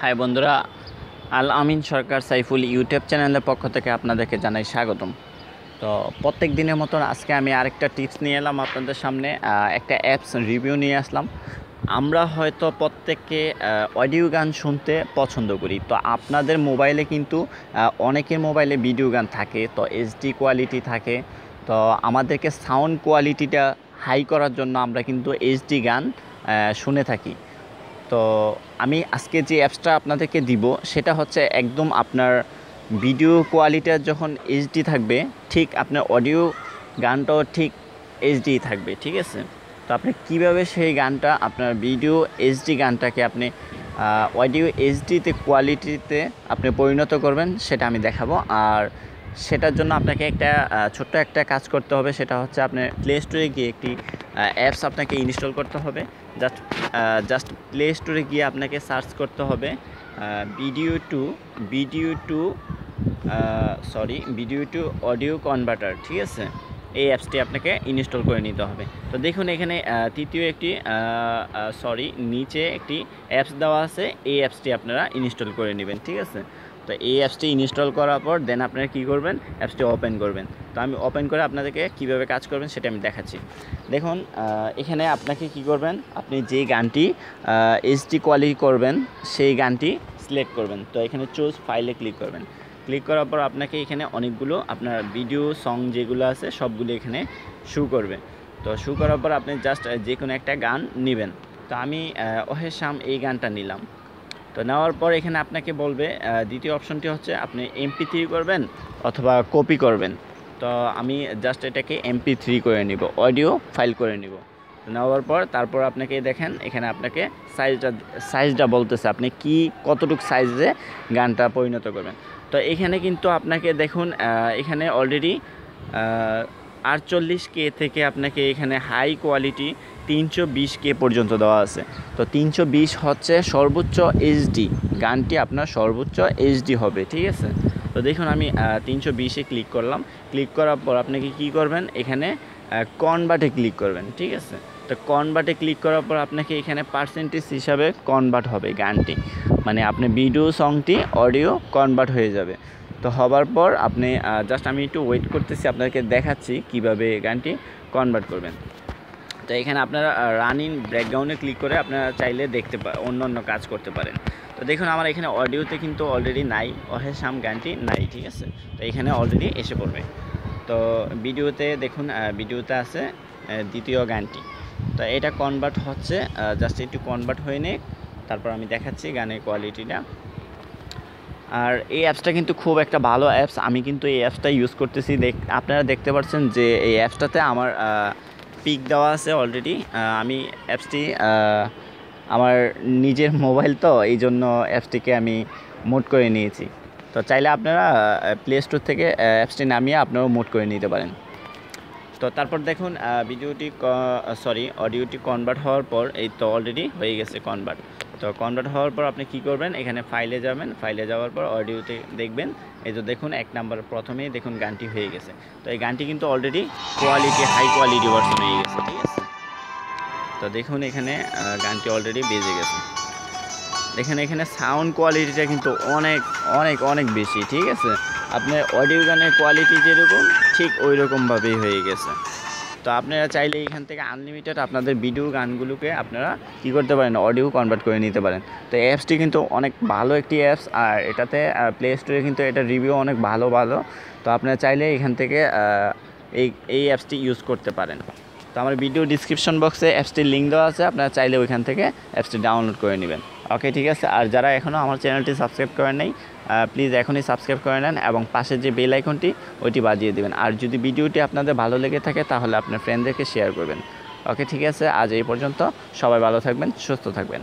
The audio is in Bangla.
হাই বন্ধুরা, আল আমিন সরকার সাইফুল ইউটিউব চ্যানেলের পক্ষ থেকে আপনাদেরকে জানাই স্বাগতম। তো প্রত্যেক দিনের মতন আজকে আমি আরেকটা টিপস নিয়ে এলাম আপনাদের সামনে। একটা অ্যাপস রিভিউ নিয়ে আসলাম। আমরা হয়তো প্রত্যেককে অডিও গান শুনতে পছন্দ করি। তো আপনাদের মোবাইলে কিন্তু অনেকের মোবাইলে ভিডিও গান থাকে, তো এইচডি কোয়ালিটি থাকে। তো আমাদেরকে সাউন্ড কোয়ালিটিটা হাই করার জন্য আমরা কিন্তু এইচডি গান শুনে থাকি। তো আমি আজকে যে অ্যাপসটা আপনাদেরকে দিব সেটা হচ্ছে একদম আপনার ভিডিও কোয়ালিটিটা যখন এইচডি থাকবে, ঠিক আপনার অডিও গানটাও ঠিক এইচডি থাকবে, ঠিক আছে? তো আপনি কিভাবে সেই গানটা আপনার ভিডিও এইচডি গানটাকে আপনি অডিও এইচডিতে কোয়ালিটিতে আপনি পরিণত করবেন সেটা আমি দেখাবো। আর সেটার জন্য আপনাকে একটা ছোট্ট একটা কাজ করতে হবে, সেটা হচ্ছে আপনি প্লে স্টোরে গিয়ে একটি অ্যাপস আপনাকে ইনস্টল করতে হবে। জাস্ট প্লে স্টোরে গিয়ে আপনাকে সার্চ করতে হবে ভিডিও টু অডিও কনভার্টার, ঠিক আছে? এই অ্যাপসটি আপনাকে ইনস্টল করে নিতে হবে। তো দেখুন এখানে তৃতীয় একটি নিচে একটি অ্যাপস দেওয়া আছে, এই অ্যাপসটি আপনারা ইনস্টল করে নেবেন, ঠিক আছে? তো এই অ্যাপসটি ইনস্টল করার পর দেন আপনারা কী করবেন, অ্যাপসটি ওপেন করবেন। তো আমি ওপেন করে আপনাদেরকে কীভাবে কাজ করবেন সেটা আমি দেখাচ্ছি। দেখুন এখানে আপনাকে কি করবেন, আপনি যে গানটি এইচডি কোয়ালিটি করবেন সেই গানটি সিলেক্ট করবেন। তো এখানে চুজ ফাইলে ক্লিক করবেন। ক্লিক করার পর আপনাকে এখানে অনেকগুলো আপনার ভিডিও সং যেগুলো আছে সবগুলো এখানে শো করবে। তো শো করার পর আপনি জাস্ট যে কোনো একটা গান নেবেন। তো আমি ওহে শাম এই গানটা নিলাম। তো নেওয়ার পর এখানে আপনাকে বলবে দ্বিতীয় অপশনটি হচ্ছে আপনি MP3 করবেন অথবা কপি করবেন। তো আমি জাস্ট এটাকে MP3 করে নিব, অডিও ফাইল করে নিব। নেওয়ার পর তারপর আপনাকে দেখেন এখানে আপনাকে সাইজটা বলতেছে আপনি কতটুকু সাইজে গানটা পরিণত করবেন। তো এখানে কিন্তু আপনাকে দেখুন এখানে অলরেডি 48K থেকে আপনাকে এখানে হাই কোয়ালিটি 320K পর্যন্ত দেওয়া আছে। তো 320 হচ্ছে সর্বোচ্চ এইচডি, গানটি আপনার সর্বোচ্চ এইচডি হবে, ঠিক আছে? তো দেখুন আমি 320-এ ক্লিক করলাম। ক্লিক করার পর আপনাকে কি করবেন, এখানে কনভার্টে ক্লিক করবেন, ঠিক আছে? তো কনভার্টে ক্লিক করার পর আপনাকে এখানে পার্সেন্টেজ হিসাবে কনভার্ট হবে গানটি, মানে আপনি ভিডিও সংটি অডিও কনভার্ট হয়ে যাবে। তো হবার পর আপনি জাস্ট আমি একটু ওয়েট করতেছি, আপনাদেরকে দেখাচ্ছি কিভাবে গানটি কনভার্ট করবেন। তো এখানে আপনারা রানিং ব্যাকগ্রাউন্ডে ক্লিক করে আপনারা চাইলে অন্য কাজ করতে পারেন। তো দেখুন আমার এখানে অডিওতে কিন্তু অলরেডি নাই, ওহে শাম গানটি নাই, ঠিক আছে? তো এখানে অলরেডি এসে পড়বে। তো ভিডিওতে দেখুন ভিডিওতে আছে দ্বিতীয় গানটি। তো এটা কনভার্ট হচ্ছে, জাস্ট একটু কনভার্ট হয়ে নে, তারপর আমি দেখাচ্ছি গানের কোয়ালিটিটা। আর এই অ্যাপসটা কিন্তু খুব একটা ভালো অ্যাপস, আমি কিন্তু এই অ্যাপসটা ইউজ করতেছি। আপনারা দেখতে পাচ্ছেন যে এই অ্যাপসটাতে আমার পিক দেওয়া আছে অলরেডি। আমি অ্যাপসটি আমার নিজের মোবাইল, তো এই জন্য অ্যাপসটিকে আমি মোড করে নিয়েছি। তো চাইলে আপনারা প্লে স্টোর থেকে অ্যাপসটি নামিয়ে আপনারাও মোড করে নিতে পারেন। তো তারপর দেখুন অডিওটি কনভার্ট হওয়ার পর এই তো অলরেডি হয়ে গেছে কনভার্ট। তো কনভার্ট হওয়ার পর আপনি কি করবেন, এখানে ফাইলে যাবেন। ফাইলে যাওয়ার পর অডিওতে দেখবেন, এই তো দেখুন 1 নাম্বার প্রথমেই দেখুন গানটি হয়ে গেছে। তো এই গানটি কিন্তু অলরেডি হাই কোয়ালিটি ভার্সন হয়ে গেছে, ঠিক আছে? তো দেখুন এখানে গানটি অলরেডি বেজে গেছে। দেখেন এখানে সাউন্ড কোয়ালিটিটা কিন্তু অনেক অনেক অনেক বেশি, ঠিক আছে? আপনার অডিও গানের কোয়ালিটি যেরকম ঠিক ওই রকমভাবেই হয়ে গেছে। তো আপনারা চাইলে এখান থেকে আনলিমিটেড আপনাদের ভিডিও গানগুলোকে আপনারা কী করতে পারেন, অডিও কনভার্ট করে নিতে পারেন। তো অ্যাপসটি কিন্তু অনেক ভালো একটি অ্যাপস, আর এটাতে প্লে স্টোরে কিন্তু এটা রিভিউ অনেক ভালো। তো আপনারা চাইলে এখান থেকে এই অ্যাপসটি ইউজ করতে পারেন। তো আমার ভিডিও ডিসক্রিপশন বক্সে অ্যাপসটির লিঙ্ক দেওয়া আছে, আপনারা চাইলে ওইখান থেকে অ্যাপসটি ডাউনলোড করে নেবেন। ওকে, ঠিক আছে? আর যারা এখনও আমার চ্যানেলটি সাবস্ক্রাইব করেন নাই, প্লিজ এখনই সাবস্ক্রাইব করে নেন এবং পাশে যে বেল আইকনটি ওইটি বাজিয়ে দেবেন। আর যদি ভিডিওটি আপনাদের ভালো লেগে থাকে তাহলে আপনার ফ্রেন্ডদেরকে শেয়ার করবেন। ওকে, ঠিক আছে? আজ এই পর্যন্ত। সবাই ভালো থাকবেন, সুস্থ থাকবেন।